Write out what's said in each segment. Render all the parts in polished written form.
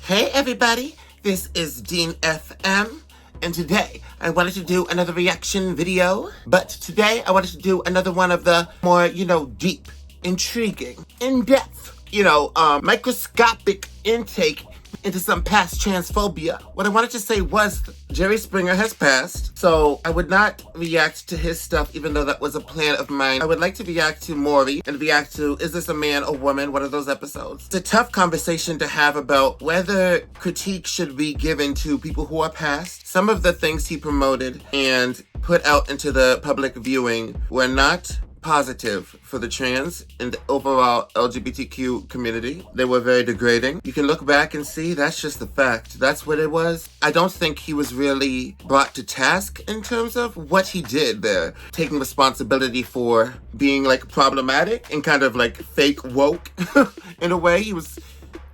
Hey everybody, this is Dean FM, and today I wanted to do another reaction video, but today I wanted to do another one of the more, deep, intriguing, in-depth, microscopic intake into some past transphobia. What I wanted to say was Jerry Springer has passed, so I would not react to his stuff even though that was a plan of mine. I would like to react to Maury and react to Is This a Man or Woman? One of those episodes. It's a tough conversation to have about whether critique should be given to people who are past. Some of the things he promoted and put out into the public viewing were not positive for the trans and the overall LGBTQ community. They were very degrading. You can look back and see that's just the fact. That's what it was. I don't think he was really brought to task in terms of what he did there. Taking responsibility for being problematic and kind of fake woke in a way. He was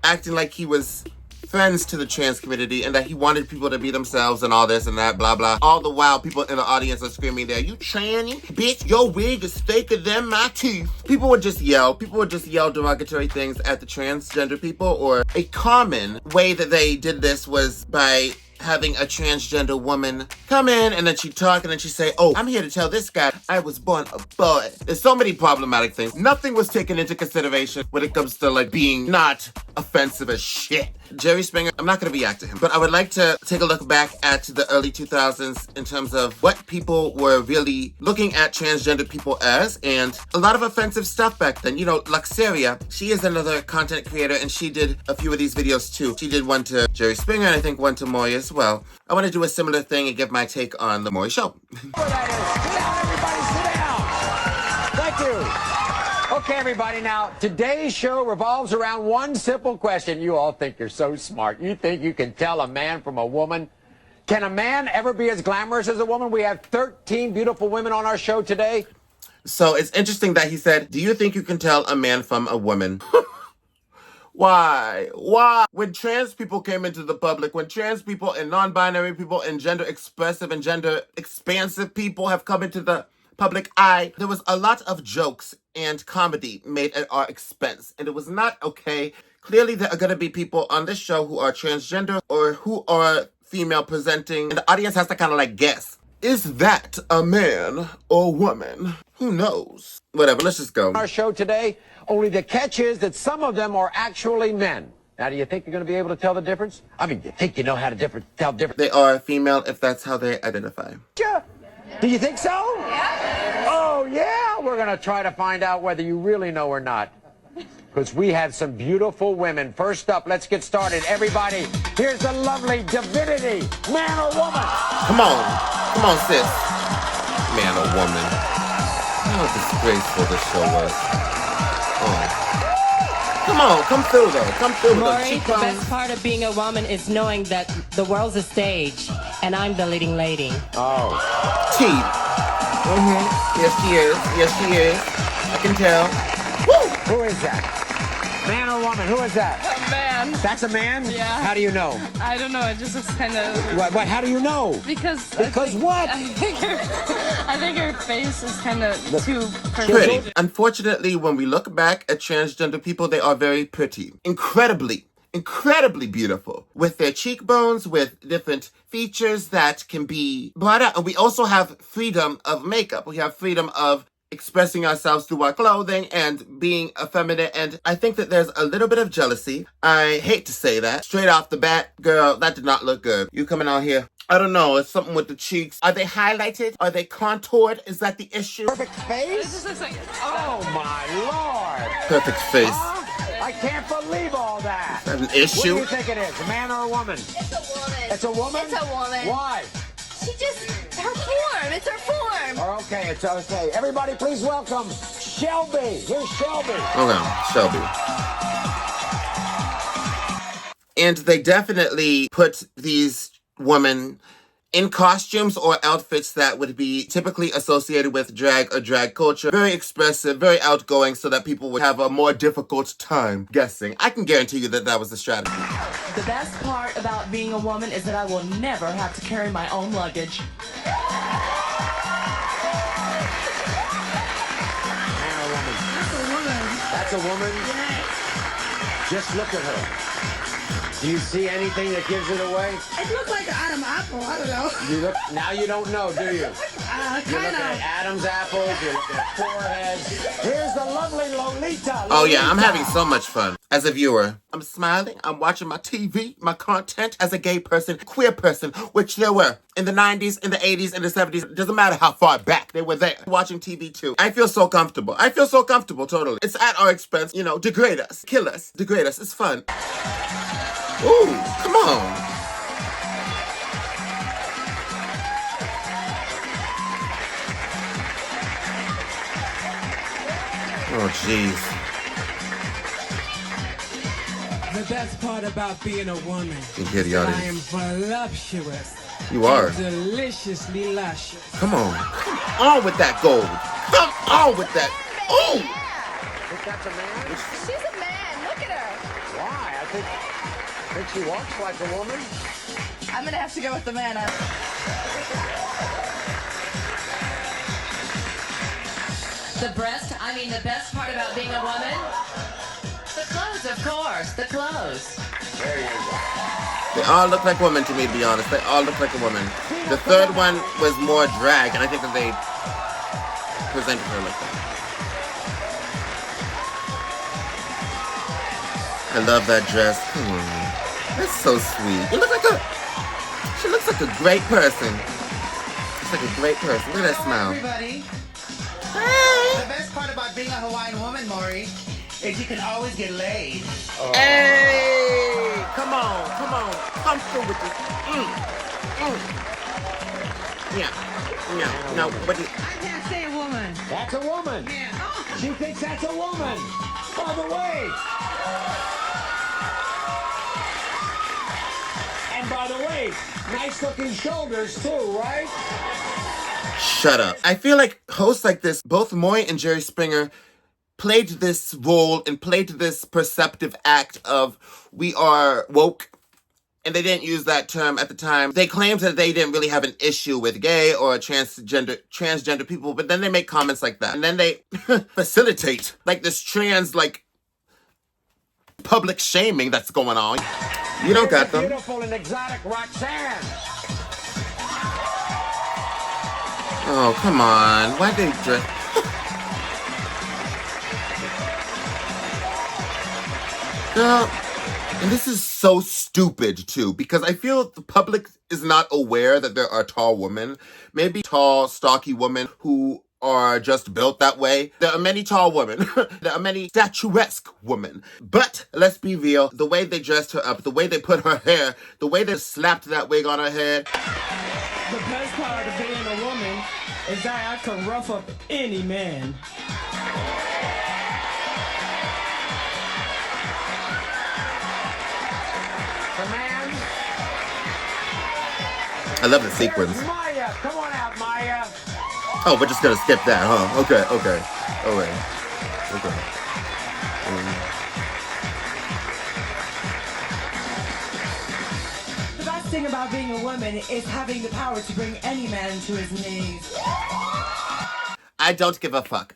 acting like he was friends to the trans community and that he wanted people to be themselves and all this and that, blah, blah. All the while, people in the audience are screaming there, "You tranny? Bitch, your wig is faker than my teeth." People would just yell. People would just yell derogatory things at the transgender people, or a common way that they did this was by having a transgender woman come in and then she'd talk and then she'd say, "Oh, I'm here to tell this guy I was born a boy." There's so many problematic things. Nothing was taken into consideration when it comes to being not offensive as shit. Jerry Springer, I'm not going to react to him, but I would like to take a look back at the early 2000s in terms of what people were really looking at transgender people as, and a lot of offensive stuff back then. Luxeria, she is another content creator, and she did a few of these videos too. She did one to Jerry Springer, and I think one to Maury as well. I want to do a similar thing and give my take on the Maury show. Sit down, everybody, sit down. Thank you. Okay, everybody, now, today's show revolves around one simple question. You all think you're so smart. You think you can tell a man from a woman? Can a man ever be as glamorous as a woman? We have 13 beautiful women on our show today. So it's interesting that he said, "Do you think you can tell a man from a woman?" Why? Why? When trans people came into the public, when trans people and non-binary people and gender expressive and gender expansive people have come into the public eye, there was a lot of jokes and comedy made at our expense, and it was not okay. Clearly, there are going to be people on this show who are transgender or who are female presenting, and the audience has to kind of guess. Is that a man or woman? Who knows? Whatever, let's just go. Our show today, only the catch is that some of them are actually men. Now, do you think you're going to be able to tell the difference? I mean, you think you know how to tell difference? They are female if that's how they identify. Yeah. Do you think so? Yeah. Oh, yeah? We're going to try to find out whether you really know or not. Because we have some beautiful women. First up, let's get started. Everybody, here's the lovely divinity, man or woman. Come on. Come on, sis. Man or woman. How disgraceful this show was. Oh. Come on, come through though. Come through. Maury, the best part of being a woman is knowing that the world's a stage and I'm the leading lady. Oh. T. Yes, she is. Yes, she is. I can tell. Woo! Who is that? Man or woman? Who is that? A man. That's a man? Yeah. How do you know? I don't know. It just looks kind of. What? How do you know? Because what? I think her face is kind of too Pretty. perfect. Unfortunately, when we look back at transgender people, they are very pretty. Incredibly beautiful. With their cheekbones, with different features that can be brought out. And we also have freedom of makeup. We have freedom of expressing ourselves through our clothing and being effeminate, and I think that there's a little bit of jealousy. I hate to say that. Straight off the bat, girl, that did not look good. You coming out here, I don't know, it's something with the cheeks. Are they highlighted? Are they contoured? Is that the issue? Perfect It face? just looks like. Oh, my Lord. Perfect face. I can't believe all that. Is that an What issue? do you think it is, a man or a woman? It's a woman. It's a woman? It's a woman. Why? She just, her form. It's her form. Okay, it's okay. Everybody, please welcome Shelby. Here's Shelby. Okay, Shelby. And they definitely put these women in costumes or outfits that would be typically associated with drag or drag culture. Very expressive, very outgoing, so that people would have a more difficult time guessing. I can guarantee you that that was the strategy. The best part about being a woman is that I will never have to carry my own luggage. Man or woman? That's a woman. That's a woman? Yes. Just look at her. Do you see anything that gives it away? It looks like an Adam apple. I don't know. Now you don't know, do you? You're looking at Adam's apples. You're looking at foreheads. Here's the lovely Lolita. Oh yeah, I'm having so much fun. As a viewer, I'm smiling. I'm watching my TV, my content as a gay person, queer person, which there were in the 90s, in the 80s, in the 70s. It doesn't matter how far back they were there. Watching TV too. I feel so comfortable. I feel so comfortable, totally. It's at our expense, you know, degrade us, kill us, degrade us. It's fun. Ooh, come on. Oh, jeez. The best part about being a woman Is that I am voluptuous. You are. Deliciously luscious. Come on. Come on with that gold. Come on with that. Oh! Think that's a man? She's a man. Look at her. Why? I think she walks like a woman. I'm gonna have to go with the man. The best part about being a woman? The clothes, of course. The clothes. There you go. They all look like women to me, to be honest. They all look like a woman. The third one was more drag, and I think that they presented her like that. I love that dress. Come on. That's so sweet. She looks like a great person. She's like a great person. Look at that smile. Everybody. Hey! The best part about being a Hawaiian woman, Maury, is you can always get laid. Hey! Come on. Come through with it. Yeah. No, but I can't say a woman. That's a woman. Yeah. She thinks that's a woman. By the way. And by the way, nice looking shoulders too, right? shut up. I feel like hosts like this, both Maury and Jerry Springer, played this role and played this perceptive act of we are woke. And they didn't use that term at the time. They claimed that they didn't really have an issue with gay or transgender people, but then they make comments like that. And then they facilitate like this public shaming that's going on. You don't got them. Beautiful and exotic Roxanne. Oh, come on. Why they dress? Girl. And this is so stupid, too, because I feel the public is not aware that there are tall women, maybe tall, stocky women who are just built that way. There are many tall women. There are many statuesque women. But let's be real, the way they dressed her up, the way they put her hair, the way they slapped that wig on her head. The best part of being a woman is that I can rough up any man. The man. I love the sequence. Here's Maya, come on out, Maya. Oh, we're just gonna skip that, huh? Okay. Alright. Okay. The best thing about being a woman is having the power to bring any man to his knees. I don't give a fuck.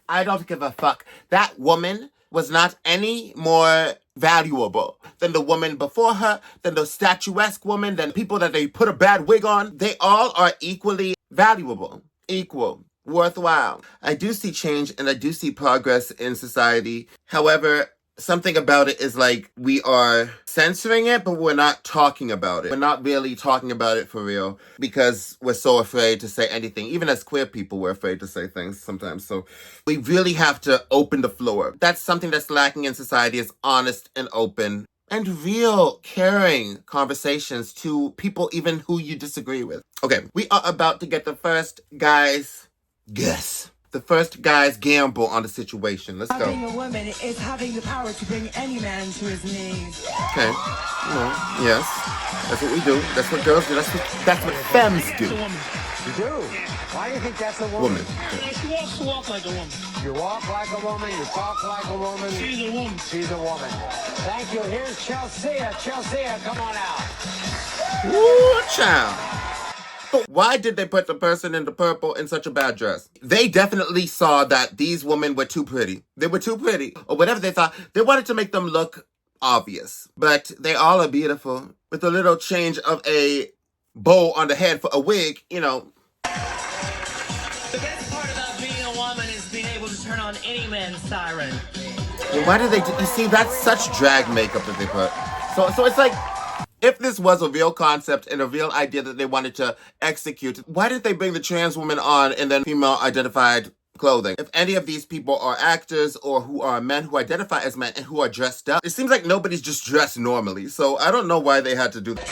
That woman was not any more valuable than the woman before her, than the statuesque woman, than people that they put a bad wig on. They all are equally valuable, equal, worthwhile. I do see change and I do see progress in society. However, something about it is like we are censoring it, but we're not talking about it. We're not really talking about it for real because we're so afraid to say anything. Even as queer people, we're afraid to say things sometimes. So we really have to open the floor. That's something that's lacking in society, is honest and open and real caring conversations to people even who you disagree with. Okay, we are about to get the first guy's guess. The first guy's gamble on the situation. Let's go. Being a woman is having the power to bring any man to his knees. Okay. Well, yes. That's what we do. That's what girls do. That's what femmes do. You do? Why do you think that's a woman? She walks like a woman. You walk like a woman, you talk like a woman. She's a woman. She's a woman. Thank you. Here's Chelsea. Chelsea, come on out. Ooh, child. But why did they put the person in the purple in such a bad dress? They definitely saw that these women were too pretty. They were too pretty. Or whatever they thought. They wanted to make them look obvious. But they all are beautiful. With a little change of a bow on the head for a wig, you know. The best part about being a woman is being able to turn on any man's siren. And why do they do, you see, that's such drag makeup that they put. So it's like, if this was a real concept and a real idea that they wanted to execute, why didn't they bring the trans woman on and then female identified clothing? If any of these people are actors or who are men who identify as men and who are dressed up, it seems like nobody's just dressed normally. So I don't know why they had to do that.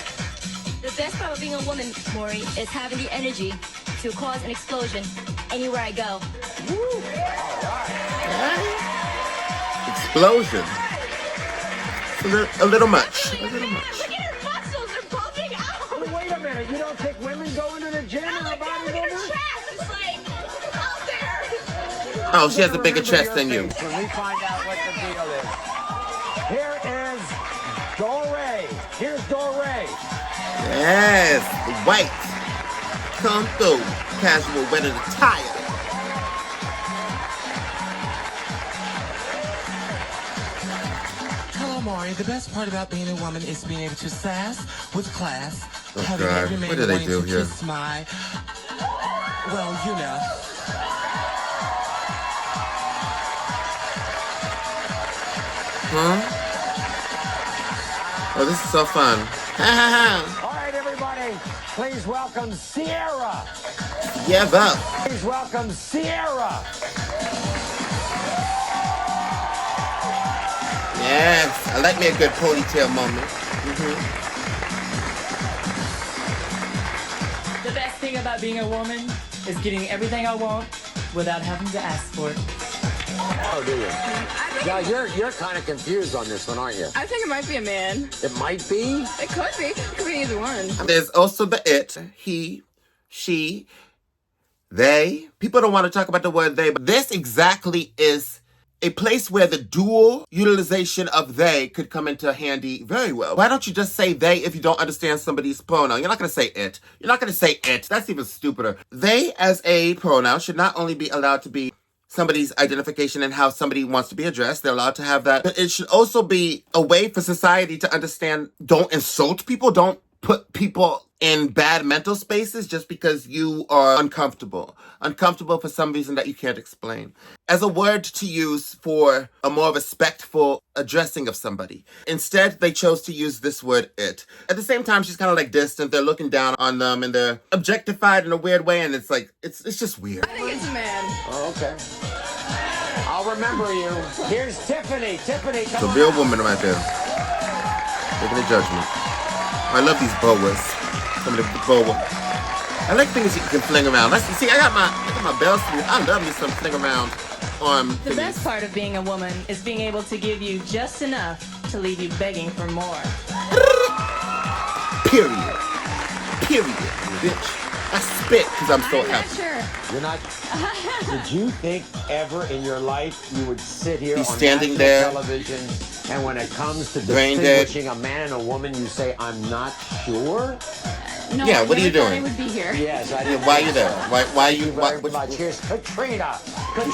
The best part of being a woman, Maury, is having the energy to cause an explosion anywhere I go. Woo. Explosion. A little much. A little much. Look at her muscles, they're bulging out. Well, wait a minute, you don't think women go into the gym and a bodybuilder? It's like out there. Oh, she has a bigger chest than you. When we find out what the deal is. Here is Doré. Here's Doré. Yes, white. Come through. Casual wedding attire. Hello, Maury. The best part about being a woman is being able to sass with class. Oh, having God. every man What do they wanting do to here? kiss my... Well, you know. Huh? Oh, this is so fun. All right, everybody, please welcome Sierra. Yeah, but. Please welcome Sierra. Yes, I like me a good ponytail moment. The best thing about being a woman is getting everything I want without having to ask for it. Oh, do you? Now, you're kind of confused on this one, aren't you? I think it might be a man. It might be. It could be. It could be either one. There's also the it, he, she, they. People don't want to talk about the word they, but this exactly is a place where the dual utilization of they could come into handy very well. Why don't you just say they if you don't understand somebody's pronoun? You're not going to say it. You're not going to say it. That's even stupider. They as a pronoun should not only be allowed to be somebody's identification and how somebody wants to be addressed. They're allowed to have that. But it should also be a way for society to understand, don't insult people, don't put people in bad mental spaces just because you are uncomfortable. Uncomfortable for some reason that you can't explain. As a word to use for a more respectful addressing of somebody. Instead, they chose to use this word, it. At the same time, she's kind of like distant. They're looking down on them and they're objectified in a weird way. And it's like, it's just weird. I think it's a man. Oh, okay. I'll remember you. Here's Tiffany. Tiffany, come The on real out. woman right there. Making a judgment. I love these boas. Some of the boa. I like things you can fling around. See, I got my bell sleeve. I love me some fling around arm The thingies. best part of being a woman is being able to give you just enough to leave you begging for more. Period. Period, bitch. I spit because I'm so I'm not happy. sure. You're not. Did you think ever in your life you would sit here He's on standing national there. television and when it comes to Brain dead. distinguishing a man and a woman, you say, I'm not sure? No, Yeah, I what are you never thought doing? I would be here. Yes, I Yeah, did. why are you there? Why are you? Thank you Why, very much. Here's Katrina.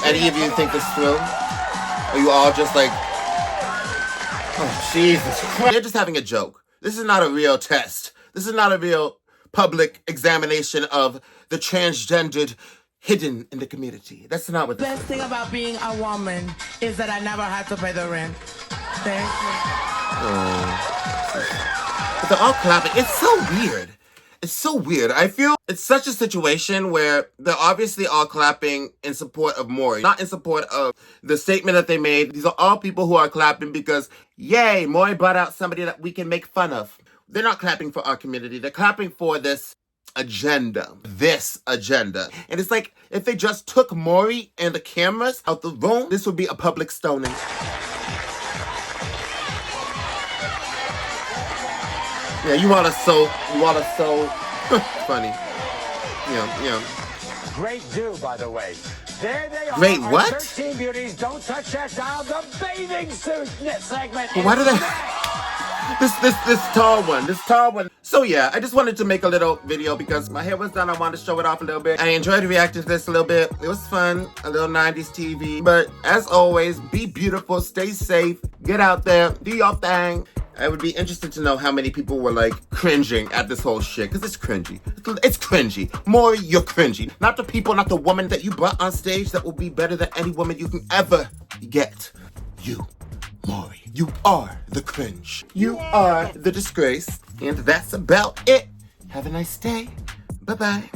any of you come think on. this through? Are you all just like, oh, Jesus Christ. They're just having a joke. This is not a real test. This is not a real public examination of the transgendered hidden in the community. That's not what this Best is. thing about being a woman is that I never had to pay the rent. Thank But they're all clapping. It's so weird. It's so weird. I feel it's such a situation where they're obviously all clapping in support of Maury, not in support of the statement that they made. These are all people who are clapping because, yay, Maury brought out somebody that we can make fun of. They're not clapping for our community. They're clapping for this agenda. This agenda. And it's like, if they just took Maury and the cameras out the room, this would be a public stoning. Yeah, you all are so funny. Yeah. Great do, by the way. There they are. Great our what? 13 beauties. Don't touch that dial. The bathing suit segment. But why do they? This tall one. So yeah, I just wanted to make a little video because my hair was done. I wanted to show it off a little bit. I enjoyed reacting to this a little bit. It was fun, a little 90s TV. But as always, be beautiful, stay safe, get out there, do your thing. I would be interested to know how many people were like cringing at this whole shit, because it's cringy. It's cringy. Maury, you're cringy. Not the people, not the woman that you brought on stage that will be better than any woman you can ever get. You, Maury. You are the cringe. You are the disgrace. And that's about it. Have a nice day. Bye-bye.